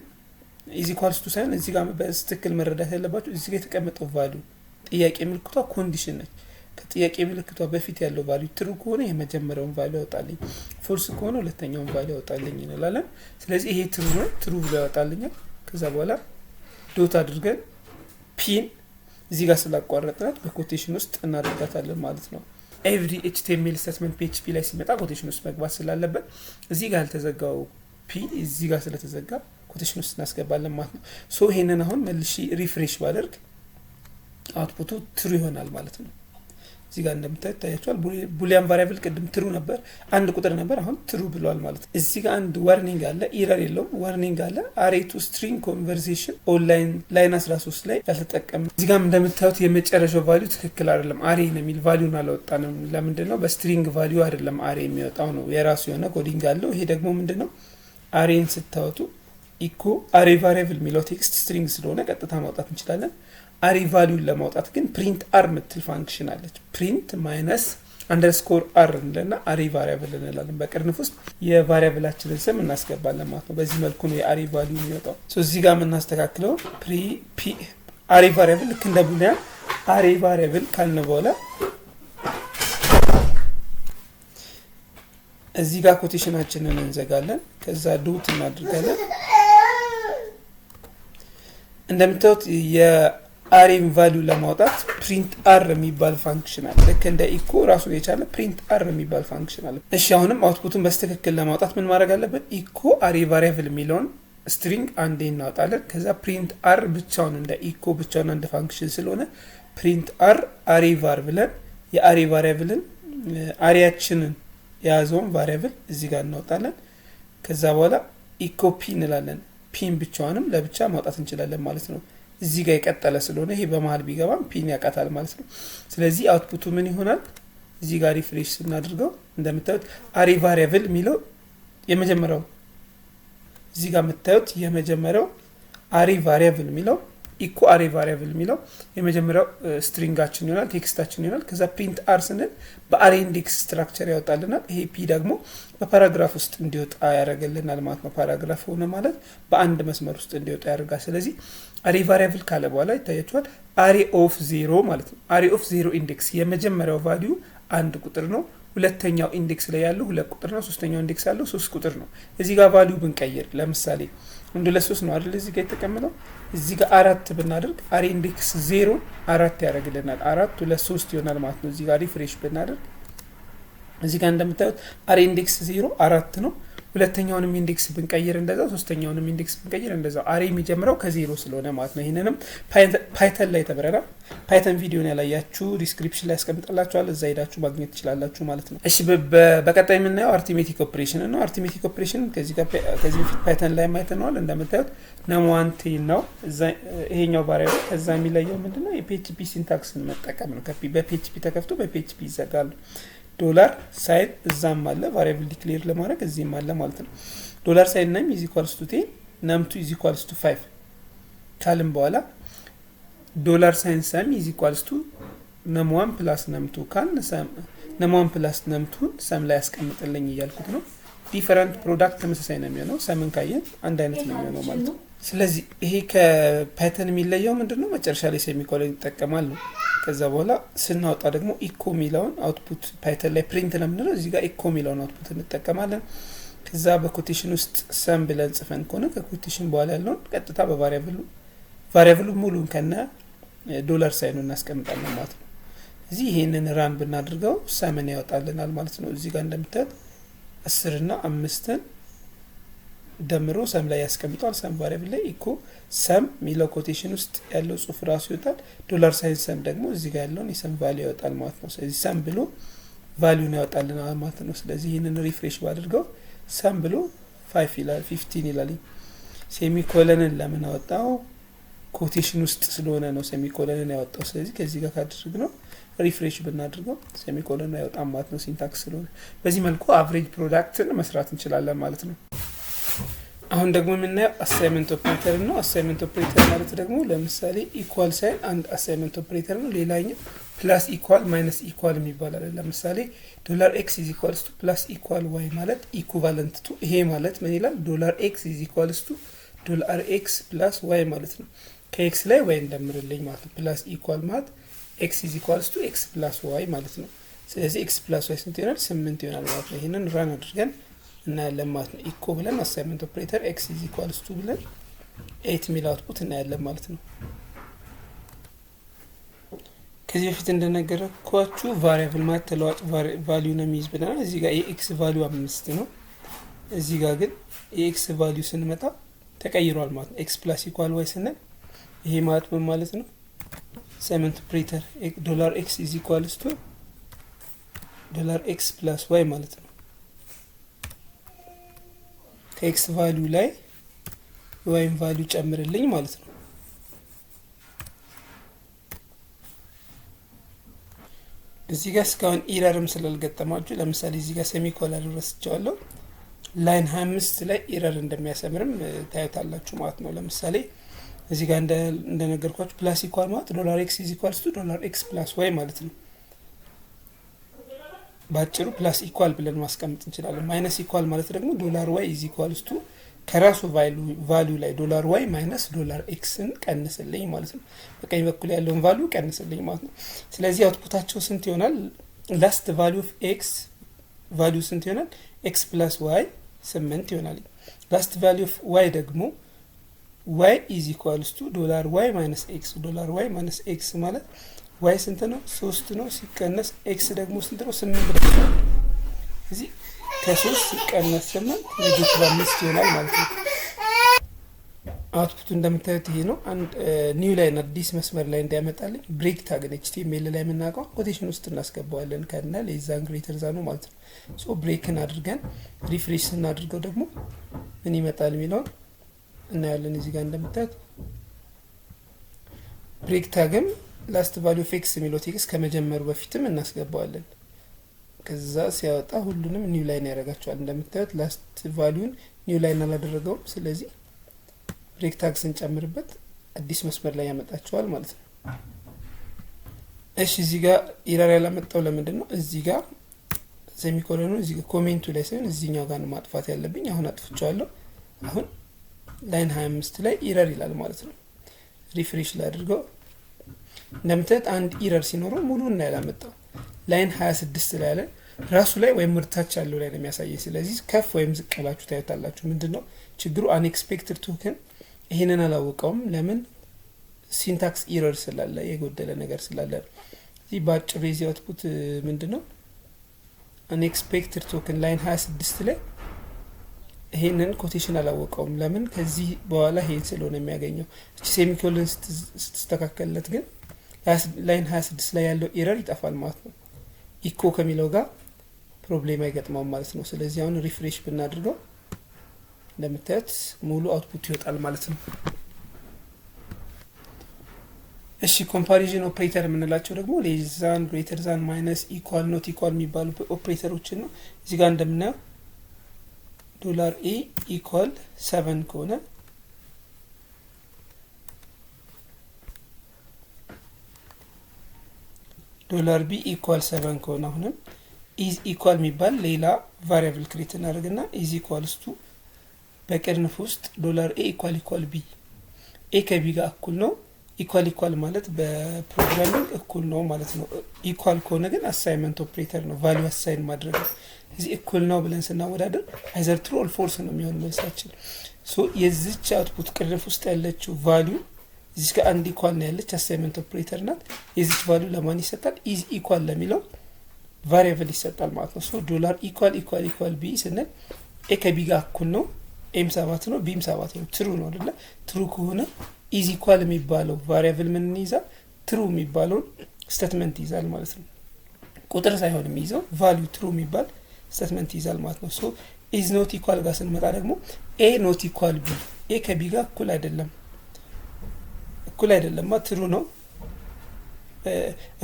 [SPEAKER 1] ኢዝ ኢኳልስ ቱ ሳይሆን እዚህ ጋር በትክክል መረዳት ያለባችሁ እዚህ ጋር የተቀመጠው ቫልዩ ጥያቄ ምልክቷ ኮንዲሽን ነች። ከጥያቄ ምልክቷ በፊት ያለው ቫልዩ ትሩ ከሆነ የመጀመሪያውን ቫልዩ ያወጣልኝ፣ ፎልስ ከሆነ ሁለተኛውን ቫልዩ ያወጣልኝ እንላለን። ስለዚህ ይሄ ትሩ ነው፣ ትሩ ብሎ ያወጣልኛል። ከዛ በኋላ ዶት አድርገን ፒን እዚህ ጋር ስላቋረጥናት በኮቴሽን ውስጥ እናደርጋታለን ማለት ነው። ኤቭሪ HTML ስቴትመንት PHP ላይ ሲመጣ ኮቴሽን ውስጥ መግባት ስላለበት እዚህ ጋር ያልተዘጋው ፒ እዚህ ጋር ስለተዘጋ ኮቴሽን ውስጥ እናስገባለን ማለት ነው። ሶ ይሄንን አሁን መልሺ ሪፍሬሽ ባደርግ አውትፑቱ ትሩ ይሆናል ማለት ነው። እዚህ ጋር እንደምታዩት ታያችኋል። ቡሊያን ቫሪያብል ቅድም ትሩ ነበር፣ አንድ ቁጥር ነበር፣ አሁን ትሩ ብሏል ማለት ነው። እዚህ ጋር አንድ ዋርኒንግ አለ፣ ኢረር የለውም፣ ዋርኒንግ አለ። አሬ ቱ ስትሪንግ ኮንቨርሴሽን ኦንላይን ላይን 13 ላይ ያልተጠቀም። እዚህ ጋር እንደምታዩት የመጨረሻው ቫልዩ ትክክል አይደለም፣ አሬ ነው የሚል ቫልዩን አላወጣንም። ለምንድነው? በስትሪንግ ቫልዩ አይደለም አሬ የሚወጣው ነው፣ የራሱ የሆነ ኮዲንግ አለው። ይሄ ደግሞ ምንድነው? አሬን ስታወጡ ኢኮ አሬ ቫሪያብል የሚለው ቴክስት ስትሪንግ ስለሆነ ቀጥታ ማውጣት እንችላለን። አሬ ቫልዩን ለማውጣት ግን ፕሪንት አር ምትል ፋንክሽን አለች። ፕሪንት ማይነስ አንደርስኮር አር እንለና አሬ ቫሪያብል እንላለን። በቅርንፍ ውስጥ የቫሪያብላችንን ስም እናስገባለን ማለት ነው። በዚህ መልኩ ነው የአሬ ቫልዩ የሚወጣው። እዚህ ጋር የምናስተካክለው አሬ ቫሪያብል ልክ እንደ ቡሊያን አሬ ቫሪያብል ካልን በኋላ እዚህ ጋር ኮቴሽናችንን እንዘጋለን። ከዛ ዶት እናድርጋለን። እንደምታዩት የአሬን ቫልዩ ለማውጣት ፕሪንት አር የሚባል ፋንክሽን አለ። ልክ እንደ ኢኮ ራሱን የቻለ ፕሪንት አር የሚባል ፋንክሽን አለ። እሺ አሁንም አውትፑቱን በስትክክል ለማውጣት ምን ማድረግ አለብን? ኢኮ አሬ ቫሪያብል የሚለውን ስትሪንግ አንዴ እናወጣለን። ከዛ ፕሪንት አር ብቻውን እንደ ኢኮ ብቻውን አንድ ፋንክሽን ስለሆነ ፕሪንት አር አሬ ቫር ብለን የአሬ ቫሪያብልን አሬያችንን የያዘውን ቫሪያብል እዚህ ጋር እናወጣለን። ከዛ በኋላ ኢኮ ፒ እንላለን። ፒን ብቻዋንም ለብቻ ማውጣት እንችላለን ማለት ነው። እዚህ ጋር የቀጠለ ስለሆነ ይሄ በመሃል ቢገባም ፒን ያቃታል ማለት ነው። ስለዚህ አውትፑቱ ምን ይሆናል? እዚህ ጋር ሪፍሬሽ ስናደርገው እንደምታዩት አሬ ቫሪያብል የሚለው የመጀመሪያው እዚህ ጋር የምታዩት የመጀመሪያው አሬ ቫሪያብል የሚለው ኢኮ አሬ ቫሪያብል የሚለው የመጀመሪያው ስትሪንጋችን ይሆናል፣ ቴክስታችን ይሆናል። ከዛ ፕሪንት አር ስንል በአሬ ኢንዴክስ ስትራክቸር ያወጣልናል። ይሄ ፒ ደግሞ በፓራግራፍ ውስጥ እንዲወጣ ያደርግልናል ማለት ነው። ፓራግራፍ ሆነ ማለት በአንድ መስመር ውስጥ እንዲወጣ ያደርጋል። ስለዚህ አሬ ቫሪያብል ካለ በኋላ ይታያችኋል አሬ ኦፍ 0 ማለት ነው። አሬ ኦፍ 0 ኢንዴክስ የመጀመሪያው ቫልዩ አንድ ቁጥር ነው። ሁለተኛው ኢንዴክስ ላይ ያለው 2 ቁጥር ነው። ሶስተኛው ኢንዴክስ ያለው 3 ቁጥር ነው። እዚህ ጋር ቫልዩ ብንቀይር ለምሳሌ 1 2 3 ነው አይደል? እዚህ ጋር የተቀመጠው እዚህ ጋር 4 ብናደርግ አሬ ኢንዴክስ 0 4 ያደርግልናል። 4 2 3 ይሆናል ማለት ነው። እዚህ ጋር ሪፍሬሽ ብናደርግ እዚህ ጋር እንደምታዩት አሬ ኢንዴክስ 0 4 ነው። ሁለተኛውንም ኢንዴክስ ብንቀይር እንደዛው፣ ሶስተኛውንም ኢንዴክስ ብንቀይር እንደዛው። አሬ የሚጀምረው ከ0 ስለሆነ ማለት ነው። ይሄንንም ፓይተን ላይ ተብረራ ፓይተን ቪዲዮን ያላያችሁ ዲስክሪፕሽን ላይ ያስቀምጥላችኋል፣ እዛ ሄዳችሁ ማግኘት ትችላላችሁ ማለት ነው። እሺ በቀጣይ የምናየው አርቲሜቲክ ኦፕሬሽን ነው። አርቲሜቲክ ኦፕሬሽን ከዚህ በፊት ፓይተን ላይ ማይተነዋል። እንደምታዩት ነምዋንቴ ነው ይሄኛው ቫሪያብል። ከዛ የሚለየው ምንድነው? የፒኤችፒ ሲንታክስን መጠቀም ነው። በፒኤችፒ ተከፍቶ በፒኤችፒ ይዘጋሉ። ዶላር ሳይን እዛም አለ ቫሪያብል ዲክሌር ለማድረግ እዚህም አለ ማለት ነው። ዶላር ሳይን ነም ኢዝ ኢኳልስ ቱ 10 ነም2 ኢዝ ኢኳልስ ቱ 5 ካልን በኋላ ዶላር ሳይን ሰም ኢዝ ኢኳልስ ቱ ነም1 ፕላስ ነም2 ካል ነም1 ፕላስ ነም2 ሰም ላይ ያስቀምጥልኝ እያልኩት ነው። ዲፈረንት ፕሮዳክት ተመሳሳይ ነው የሚሆነው። ሰምን ካየን አንድ አይነት ነው የሚሆነው ማለት ነው። ስለዚህ ይሄ ከፓይተን የሚለየው ምንድነው? መጨረሻ ላይ ሴሚኮሎን ይጠቀማል ነው። ከዛ በኋላ ስናወጣ ደግሞ ኢኮ ሚላውን አውትፑት ፓይተን ላይ ፕሪንት ነው የምንለው። እዚህ ጋር ኢኮ ሚላውን አውትፑት እንጠቀማለን። ከዛ በኮቴሽን ውስጥ ሰም ብለን ጽፈን ከሆነ ከኮቴሽን በኋላ ያለውን ቀጥታ በቫሪያብሉ ሙሉን ከነ ዶላር ሳይኑ እናስቀምጣለን ማለት ነው። እዚህ ይሄንን ራን ብናድርገው ሰምን ያወጣልናል ማለት ነው። እዚህ ጋር እንደምታዩት 10 እና 5ን ደምሮ ሰም ላይ ያስቀምጣል። ሰም ቫሪያብል ላይ ኢኮ ሰም ሚለው ኮቴሽን ውስጥ ያለው ጽሁፍ ራሱ ይወጣል። ዶላር ሳይን ሰም ደግሞ እዚህ ጋር ያለውን የሰም ቫልዩ ያወጣል ማለት ነው። ስለዚህ ሰም ብሎ ቫልዩን ያወጣልናል ማለት ነው። ስለዚህ ይህንን ሪፍሬሽ ባድርገው ሰም ብሎ 5 ይላል 15 ይላል። ሴሚኮለንን ለምን አወጣው? ኮቴሽን ውስጥ ስለሆነ ነው ሴሚኮለንን ያወጣው። ስለዚህ ከዚህ ጋር ካደረግነው ሪፍሬሽ ብናድርገው ሴሚኮለን ያወጣል ማለት ነው፣ ሲንታክስ ስለሆነ። በዚህ መልኩ አቨሬጅ ፕሮዳክትን መስራት እንችላለን ማለት ነው። አሁን ደግሞ የምናየው አሳይመንት ኦፕሬተር ነው። አሳይመንት ኦፕሬተር ማለት ደግሞ ለምሳሌ ኢኳል ሳይን አንድ አሳይመንት ኦፕሬተር ነው። ሌላኛው ፕላስ ኢኳል ማይነስ ኢኳል የሚባል አለ። ለምሳሌ ዶላር ኤክስ ኢዝ ኢኳልስ ቱ ፕላስ ኢኳል ዋይ ማለት ኢኩቫለንት ቱ፣ ይሄ ማለት ምን ይላል? ዶላር ኤክስ ኢዝ ኢኳልስ ቱ ዶላር ኤክስ ፕላስ ዋይ ማለት ነው። ከኤክስ ላይ ዋይ እንደምርልኝ ማለት ነው። ፕላስ ኢኳል ማለት ኤክስ ኢዝ ኢኳልስ ቱ ኤክስ ፕላስ ዋይ ማለት ነው። ስለዚህ ኤክስ ፕላስ ዋይ ስንት ይሆናል? 8 ይሆናል ማለት ነው። ይሄንን ራን አድርገን እናያለን ማለት ነው። ኢኮ ብለን አሳይመንት ኦፕሬተር ኤክስ ኢዝ ኢኳልስ ቱ ብለን 8 ሚል አውትፑት እናያለን ማለት ነው። ከዚህ በፊት እንደነገርኳችሁ ቫሪያብል ማለት ተለዋጭ ቫልዩ ነው የሚይዝ ብለናል። እዚህ ጋር የኤክስ ቫልዩ 5 ነው። እዚህ ጋር ግን የኤክስ ቫልዩ ስንመጣ ተቀይሯል ማለት ነው። ኤክስ ፕላስ ኢኳል ዋይ ስንል ይሄ ማለት ምን ማለት ነው? አሳይመንት ኦፕሬተር ዶላር ኤክስ ኢዝ ኢኳልስ ቱ ዶላር ኤክስ ፕላስ ዋይ ማለት ነው። ከኤክስ ቫልዩ ላይ ዋይን ቫልዩ ጨምርልኝ ማለት ነው። እዚህ ጋር እስካሁን ኢረርም ስላልገጠማችሁ ለምሳሌ እዚህ ጋር ሴሚኮለን ረስቸዋለሁ። ላይን 25 ላይ ኢረር እንደሚያሰምርም ታዩታላችሁ ማለት ነው። ለምሳሌ እዚህ ጋር እንደነገርኳችሁ ፕላስ ኢኳል ማለት ዶላር ኤክስ ኢዝ ኢኳልስ ቱ ዶላር ኤክስ ፕላስ ዋይ ማለት ነው። ባጭሩ ፕላስ ኢኳል ብለን ማስቀመጥ እንችላለን። ማይነስ ኢኳል ማለት ደግሞ ዶላር ዋይ ኢዝ ኢኳልስ ቱ ከራሱ ቫልዩ ላይ ዶላር ዋይ ማይነስ ዶላር ኤክስን ቀንስልኝ ማለት ነው። በቀኝ በኩል ያለውን ቫልዩ ቀንስልኝ ማለት ነው። ስለዚህ አውትፑታቸው ስንት ይሆናል? ላስት ቫልዩ ኦፍ ኤክስ ቫልዩ ስንት ይሆናል? ኤክስ ፕላስ ዋይ 8 ይሆናል። ላስት ቫልዩ ኦፍ ዋይ ደግሞ ዋይ ኢዝ ኢኳልስ ቱ ዶላር ዋይ ማይነስ ኤክስ። ዶላር ዋይ ማይነስ ኤክስ ማለት ዋይ ስንት ነው? 3 ነው። ሲቀነስ ኤክስ ደግሞ ስንት ነው? 8 ነው። እዚህ ከ3 ሲቀነስ 8 ኔጌቲቭ 5 ይሆናል ማለት ነው። አውትፑቱ እንደምታዩት ይሄ ነው። አንድ ኒው ላይን አዲስ መስመር ላይ እንዲያመጣልኝ ብሬክ ታግ ኤችቲኤምኤል ላይ የምናውቀው ኮቴሽን ውስጥ እናስገባዋለን ከና ለዛን ግሬተር ዛኑ ማለት ነው። ሶ ብሬክን አድርገን ሪፍሬሽ ስናድርገው ደግሞ ምን ይመጣል የሚለውን እናያለን። እዚህ ጋር እንደምታዩት ብሬክ ታግም ላስት ቫልዩ ኦፍ ኤክስ የሚለው ቴክስት ከመጀመሩ በፊትም እናስገባዋለን። ከዛ ሲያወጣ ሁሉንም ኒው ላይን ያደርጋቸዋል። እንደምታዩት ላስት ቫልዩን ኒው ላይን አላደረገውም። ስለዚህ ብሬክ ታግ ስንጨምርበት አዲስ መስመር ላይ ያመጣቸዋል ማለት ነው። እሺ እዚህ ጋር ኢረር ያላመጣው ለምንድን ነው? እዚህ ጋር ሴሚኮሎኑ እዚህ ጋር ኮሜንቱ ላይ ሳይሆን እዚህኛው ጋር ነው ማጥፋት ያለብኝ። አሁን አጥፍቻለሁ። አሁን ላይን 25 ላይ ኢረር ይላል ማለት ነው። ሪፍሬሽ ላድርገው። እንደምታዩት አንድ ኢረር ሲኖረው ሙሉ እና ያላመጣው ላይን 26 ላይ ያለ ራሱ ላይ ወይም ምርታች ያለው ላይ ነው የሚያሳየው። ስለዚህ ከፍ ወይም ዝቅ ብላችሁ ታዩታላችሁ። ምንድነው ችግሩ? አንኤክስፔክትድ ቶክን ይሄንን አላወቀውም። ለምን? ሲንታክስ ኢረር ስላለ የጎደለ ነገር ስላለ። እዚህ ባጭሩ የዚህ አውትፑት ምንድነው? አንኤክስፔክትድ ቶክን ላይን 26 ላይ ይሄንን ኮቴሽን አላወቀውም። ለምን? ከዚህ በኋላ ይሄን ስለሆነ የሚያገኘው። እቺ ሴሚኮሎን ስትስተካከልለት ግን ላይን 26 ላይ ያለው ኢረር ይጠፋል ማለት ነው። ኢኮ ከሚለው ጋር ፕሮብሌም አይገጥመውም ማለት ነው። ስለዚህ አሁን ሪፍሬሽ ብናድርገው እንደምታዩት ሙሉ አውትፑት ይወጣል ማለት ነው። እሺ ኮምፓሪዥን ኦፕሬተር የምንላቸው ደግሞ ሌዛን፣ ግሬተር ዛን፣ ማይነስ፣ ኢኳል፣ ኖት ኢኳል የሚባሉ ኦፕሬተሮችን ነው። እዚህ ጋር እንደምናየው ዶላር ኤ ኢኳል 7 ከሆነ ዶላር ቢ ኢኳል 7 ከሆነ አሁንም ኢዝ ኢኳል የሚባል ሌላ ቫሪያብል ክሬት እናደርግና ኢዝ ኢኳልስ ቱ በቅንፍ ውስጥ ዶላር ኤ ኢኳል ኢኳል ቢ ኤ ከቢ ጋር እኩል ነው። ኢኳል ኢኳል ማለት በፕሮግራሚንግ እኩል ነው ማለት ነው። ኢኳል ከሆነ ግን አሳይንመንት ኦፕሬተር ነው፣ ቫልዩ አሳይን ማድረግ ነው። እዚህ እኩል ነው ብለን ስናወዳደር አይዘር ትሩ ኦር ፎልስ ነው የሚሆን መልሳችን። ሶ የዚች አውትፑት ቅንፍ ውስጥ ያለችው ቫልዩ እዚህ ጋር አንድ ኢኳል ነው ያለች አሳይንመንት ኦፕሬተር ናት። የዚች ቫልዩ ለማን ይሰጣል? ኢዝ ኢኳል ለሚለው ቫሪያብል ይሰጣል ማለት ነው። ሶ ዶላር ኢኳል ኢኳል ኢኳል ቢ ስንል ኤ ከቢ ጋር እኩል ነው። ኤም 7 ነው፣ ቢም 7 ነው። ትሩ ነው አይደለ? ትሩ ከሆነ ኢዝ ኢኳል የሚባለው ቫሪያብል ምን ይይዛል? ትሩ የሚባለውን ስቴትመንት ይይዛል ማለት ነው። ቁጥር ሳይሆን የሚይዘው ቫልዩ ትሩ የሚባል ስቴትመንት ይይዛል ማለት ነው። ሶ ኢዝ ኖት ኢኳል ጋር ስንመጣ ደግሞ ኤ ኖት ኢኳል ቢ፣ ኤ ከቢ ጋር እኩል አይደለም። እኩል አይደለም ትሩ ነው፣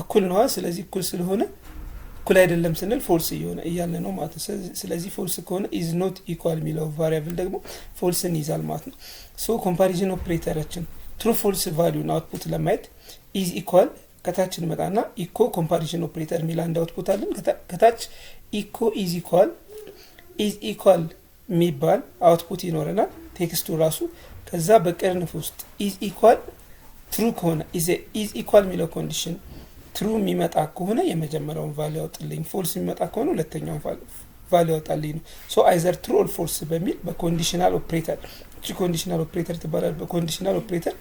[SPEAKER 1] እኩል ነው። ስለዚህ እኩል ስለሆነ እኩል አይደለም ስንል ፎልስ እያለ ነው ማለት ነው። ስለዚህ ፎልስ ከሆነ ኢዝ ኖት ኢኳል የሚለው ቫሪያብል ደግሞ ፎልስን ይዛል ማለት ነው። ሶ ኮምፓሪዥን ኦፕሬተራችን ትሩ ፎልስ ቫልዩን አውትፑት ለማየት ኢዝ ኢኳል ከታች እንመጣና ኢኮ ኮምፓሪዥን ኦፕሬተር የሚል አንድ አውትፑት አለን። ከታች ኢኮ ኢዝ ኢኳል የሚባል አውትፑት ይኖረናል፣ ቴክስቱ ራሱ። ከዛ በቅንፍ ውስጥ ኢዝ ኢኳል ትሩ ከሆነ ኢዝ ኢኳል የሚለው ኮንዲሽን ትሩ የሚመጣ ከሆነ የመጀመሪያውን ቫልዩ ያወጣልኝ፣ ፎልስ የሚመጣ ከሆነ ሁለተኛውን ቫልዩ ያወጣልኝ ነው። ሶ አይዘር ትሩ ኦር ፎልስ በሚል በኮንዲሽናል ኦፕሬተር፣ እቺ ኮንዲሽናል ኦፕሬተር ትባላል። በኮንዲሽናል ኦፕሬተር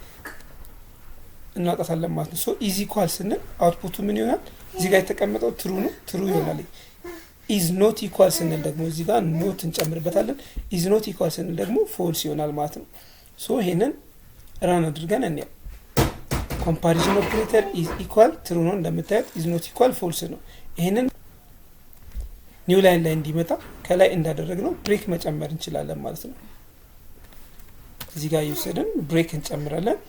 [SPEAKER 1] እናውጣታለን ማለት ነው። ሶ ኢዝ ኢኳል ስንል አውትፑቱ ምን ይሆናል? እዚህ ጋር የተቀመጠው ትሩ ነው፣ ትሩ ይሆናል። ኢዝ ኖት ኢኳል ስንል ደግሞ እዚህ ጋር ኖት እንጨምርበታለን። ኢዝ ኖት ኢኳል ስንል ደግሞ ፎልስ ይሆናል ማለት ነው። ሶ ይሄንን ራን አድርገን እንያ ኮምፓሪዥን ኦፕሬተር ኢዝ ኢኳል ትሩ ነው እንደምታዩት፣ ኢዝ ኖት ኢኳል ፎልስ ነው። ይሄንን ኒው ላይን ላይ እንዲመጣ ከላይ እንዳደረግነው ብሬክ መጨመር እንችላለን ማለት ነው። እዚህ ጋር እየወሰድን ብሬክ እንጨምራለን።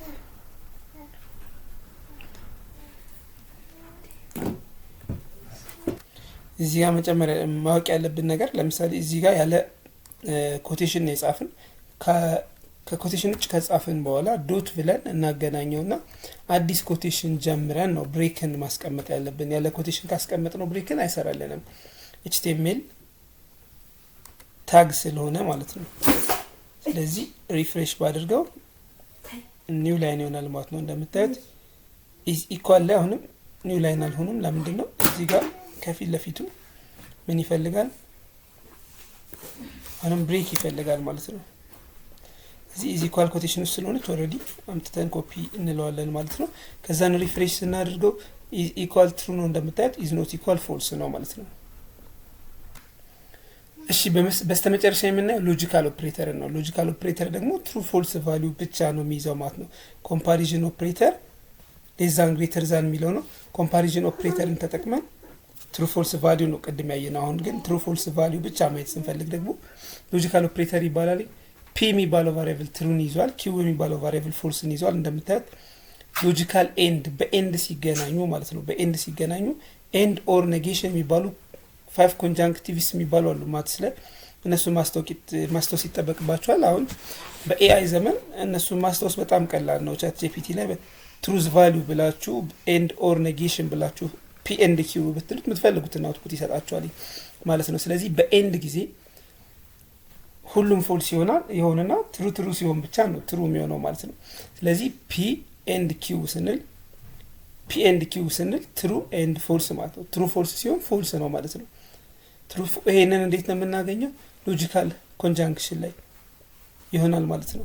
[SPEAKER 1] እዚህ ጋር መጨመር ማወቅ ያለብን ነገር ለምሳሌ እዚህ ጋር ያለ ኮቴሽን ነው የጻፍን። ከኮቴሽን ውጭ ከጻፍን በኋላ ዶት ብለን እናገናኘውና አዲስ ኮቴሽን ጀምረን ነው ብሬክን ማስቀመጥ ያለብን። ያለ ኮቴሽን ካስቀመጥ ነው ብሬክን አይሰራልንም። HTML ታግ ስለሆነ ማለት ነው። ስለዚህ ሪፍሬሽ ባድርገው ኒው ላይን ይሆናል ማለት ነው። እንደምታዩት ኢዝ ኢኳል ላይ አሁንም ኒው ላይን አልሆነም። ለምንድን ነው? እዚህ ጋር ከፊት ለፊቱ ምን ይፈልጋል? አሁንም ብሬክ ይፈልጋል ማለት ነው። እዚህ ኢዝ ኢኳል ኮቴሽን ውስጥ ስለሆነች ኦልሬዲ አምጥተን ኮፒ እንለዋለን ማለት ነው። ከዛን ሪፍሬሽ ስናደርገው ኢዝ ኢኳል ትሩ ነው እንደምታዩት፣ ኢዝ ኖት ኢኳል ፎልስ ነው ማለት ነው። እሺ በስተመጨረሻ የምናየው ሎጂካል ኦፕሬተር ነው። ሎጂካል ኦፕሬተር ደግሞ ትሩ ፎልስ ቫልዩ ብቻ ነው የሚይዘው ማለት ነው። ኮምፓሪዥን ኦፕሬተር ሌስ ዛን ግሬተር ዛን የሚለው ነው። ኮምፓሪዥን ኦፕሬተርን ተጠቅመን ትሩ ፎልስ ቫልዩ ነው ቅድም ያየነው። አሁን ግን ትሩ ፎልስ ቫልዩ ብቻ ማየት ስንፈልግ ደግሞ ሎጂካል ኦፕሬተር ይባላል። ፒ የሚባለው ቫሪያብል ትሩን ይዟል። ኪው የሚባለው ቫሪያብል ፎልስን ይዟል። እንደምታዩት ሎጂካል ኤንድ በኤንድ ሲገናኙ ማለት ነው። በኤንድ ሲገናኙ ኤንድ ኦር ኔጌሽን የሚባሉ 5 ኮንጃንክቲቭስ የሚባሉ አሉ ማትስ ላይ። እነሱ ማስታወስ ይጠበቅባቸዋል። አሁን በኤአይ ዘመን እነሱ ማስታወስ በጣም ቀላል ነው። ቻት ጂፒቲ ላይ ትሩዝ ቫልዩ ብላችሁ ኤንድ ኦር ኔጌሽን ብላችሁ ፒ ኤንድ ኪው ብትሉት የምትፈልጉትን አውትፑት ይሰጣችኋል ማለት ነው። ስለዚህ በኤንድ ጊዜ ሁሉም ፎልስ ይሆናል ይሆንና ትሩ ሲሆን ብቻ ነው ትሩ የሚሆነው ማለት ነው። ስለዚህ ፒ ኤንድ ኪው ስንል ትሩ ኤንድ ፎልስ ማለት ነው። ትሩ ፎልስ ሲሆን ፎልስ ነው ማለት ነው። ይሄንን እንዴት ነው የምናገኘው? ሎጂካል ኮንጃንክሽን ላይ ይሆናል ማለት ነው።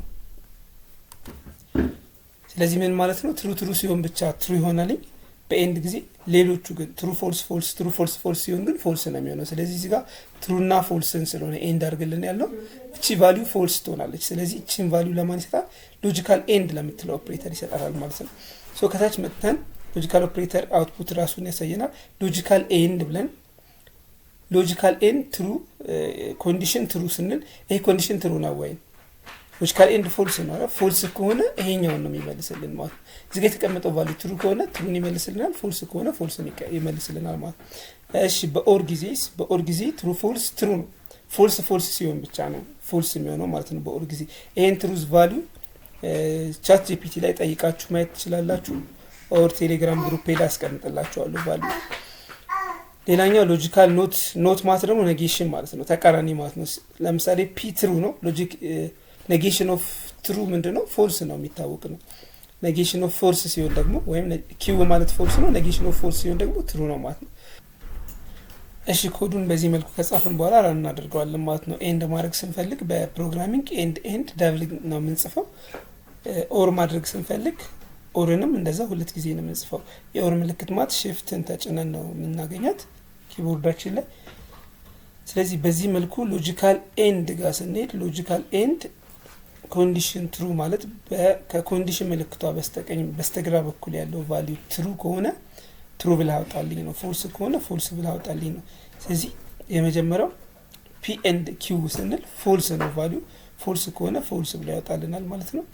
[SPEAKER 1] ስለዚህ ምን ማለት ነው? ትሩ ሲሆን ብቻ ትሩ ይሆናል በኤንድ ጊዜ። ሌሎቹ ግን ትሩ ፎልስ ሲሆን ግን ፎልስ ነው የሚሆነው። ስለዚህ እዚህ ጋር ትሩና ፎልስን ስለሆነ ኤንድ አድርግልን ያለው እቺ ቫልዩ ፎልስ ትሆናለች። ስለዚህ እቺን ቫልዩ ለማን ይሰጣል? ሎጂካል ኤንድ ለምትለው ኦፕሬተር ይሰጣል ማለት ነው። ሶ ከታች መጥተን ሎጂካል ኦፕሬተር አውትፑት ራሱን ያሳየናል። ሎጂካል ኤንድ ብለን ሎጂካል ኤንድ ትሩ ኮንዲሽን ትሩ ስንል ይሄ ኮንዲሽን ትሩ ነው ወይ? ሎጂካል ኤንድ ፎልስ ነው። ፎልስ ከሆነ ይሄኛውን ነው የሚመልስልን ማለት ነው። እዚህ ጋር የተቀመጠው ቫልዩ ትሩ ከሆነ ትሩን ይመልስልናል፣ ፎልስ ከሆነ ፎልስን ይመልስልናል ማለት ነው። እሺ በኦር ጊዜ ትሩ ፎልስ ትሩ ነው። ፎልስ ሲሆን ብቻ ነው ፎልስ የሚሆነው ማለት ነው በኦር ጊዜ። ይሄን ትሩዝ ቫልዩ ቻት ጂፒቲ ላይ ጠይቃችሁ ማየት ትችላላችሁ። ኦር ቴሌግራም ግሩፕ ሄዳ አስቀምጥላችኋለሁ ቫልዩ። ሌላኛው ሎጂካል ኖት ማለት ደግሞ ኔጌሽን ማለት ነው፣ ተቃራኒ ማለት ነው። ለምሳሌ ፒ ትሩ ነው። ሎጂክ ኔጌሽን ኦፍ ትሩ ምንድነው? ፎልስ ነው፣ የሚታወቅ ነው። ኔጌሽን ኦፍ ፎልስ ሲሆን ደግሞ ወይም ኪው ማለት ፎልስ ነው፣ ኔጌሽን ኦፍ ፎልስ ሲሆን ደግሞ ትሩ ነው ማለት ነው። እሺ ኮዱን በዚህ መልኩ ከጻፍን በኋላ ራን እናደርገዋለን ማለት ነው። ኤንድ ማድረግ ስንፈልግ በፕሮግራሚንግ ኤንድ ዳብል ነው የምንጽፈው። ኦር ማድረግ ስንፈልግ ኦርንም እንደዛ ሁለት ጊዜ ነው የምንጽፈው። የኦር ምልክት ማለት ሽፍትን ተጭነን ነው የምናገኛት ኪቦርዳችን ላይ። ስለዚህ በዚህ መልኩ ሎጂካል ኤንድ ጋር ስንሄድ ሎጂካል ኤንድ ኮንዲሽን ትሩ ማለት ከኮንዲሽን ምልክቷ በስተግራ በኩል ያለው ቫልዩ ትሩ ከሆነ ትሩ ብለህ አውጣልኝ ነው። ፎልስ ከሆነ ፎልስ ብለህ አውጣልኝ ነው። ስለዚህ የመጀመሪያው ፒ ኤንድ ኪው ስንል ፎልስ ነው ቫልዩ፣ ፎልስ ከሆነ ፎልስ ብለህ ያወጣልናል ማለት ነው።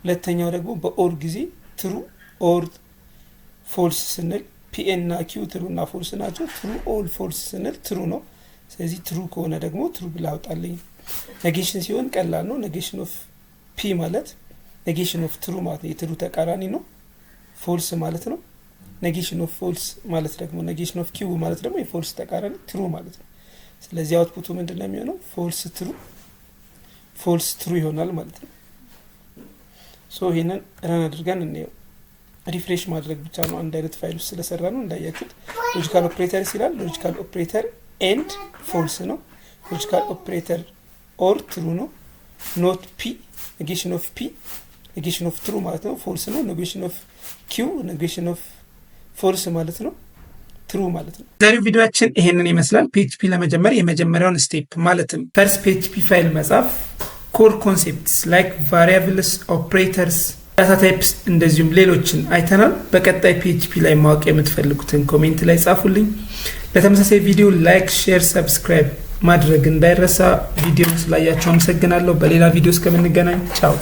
[SPEAKER 1] ሁለተኛው ደግሞ በኦር ጊዜ ትሩ ኦር ፎልስ ስንል ፒ እና ኪው ትሩ እና ፎልስ ናቸው። ትሩ ኦል ፎልስ ስንል ትሩ ነው። ስለዚህ ትሩ ከሆነ ደግሞ ትሩ ብለህ አውጣልኝ። ኔጌሽን ሲሆን ቀላል ነው። ኔጌሽን ኦፍ ፒ ማለት ኔጌሽን ኦፍ ትሩ ማለት ነው፣ የትሩ ተቃራኒ ነው፣ ፎልስ ማለት ነው። ኔጌሽን ኦፍ ፎልስ ማለት ደግሞ ኔጌሽን ኦፍ ኪው ማለት ደግሞ የፎልስ ተቃራኒ ትሩ ማለት ነው። ስለዚህ አውትፑቱ ምንድነው የሚሆነው? ፎልስ ትሩ ይሆናል ማለት ነው። ሶ ይሄንን ረን አድርገን እንየው። ሪፍሬሽ ማድረግ ብቻ ነው፣ አንድ አይነት ፋይል ውስጥ ስለሰራ ነው እንዳያችሁት። ሎጂካል ኦፕሬተር ይላል። ሎጂካል ኦፕሬተር ኤንድ ፎልስ ነው። ሎጂካል ኦፕሬተር ኦር ትሩ ነው። ኖት ፒ ኔጌሽን ኦፍ ትሩ ማለት ነው፣ ፎልስ ነው። ኔጌሽን ኦፍ ኪው ኔጌሽን ኦፍ ፎልስ ማለት ነው፣ ትሩ ማለት ነው። ዛሬው ቪዲዮአችን ይሄንን ይመስላል። ፒኤችፒ ለመጀመር የመጀመሪያውን ስቴፕ ማለትም ፈርስት ፒኤችፒ ፋይል መጻፍ፣ ኮር ኮንሴፕትስ ላይክ ቫሪያብልስ፣ ኦፕሬተርስ፣ ዳታ ታይፕስ እንደዚሁም ሌሎችን አይተናል። በቀጣይ PHP ላይ ማወቅ የምትፈልጉትን ኮሜንት ላይ ጻፉልኝ። ለተመሳሳይ ቪዲዮ ላይክ፣ ሼር፣ ሰብስክራይብ ማድረግ እንዳይረሳ። ቪዲዮውን ስላያችሁ አመሰግናለሁ። በሌላ ቪዲዮ እስከምንገናኝ ቻው።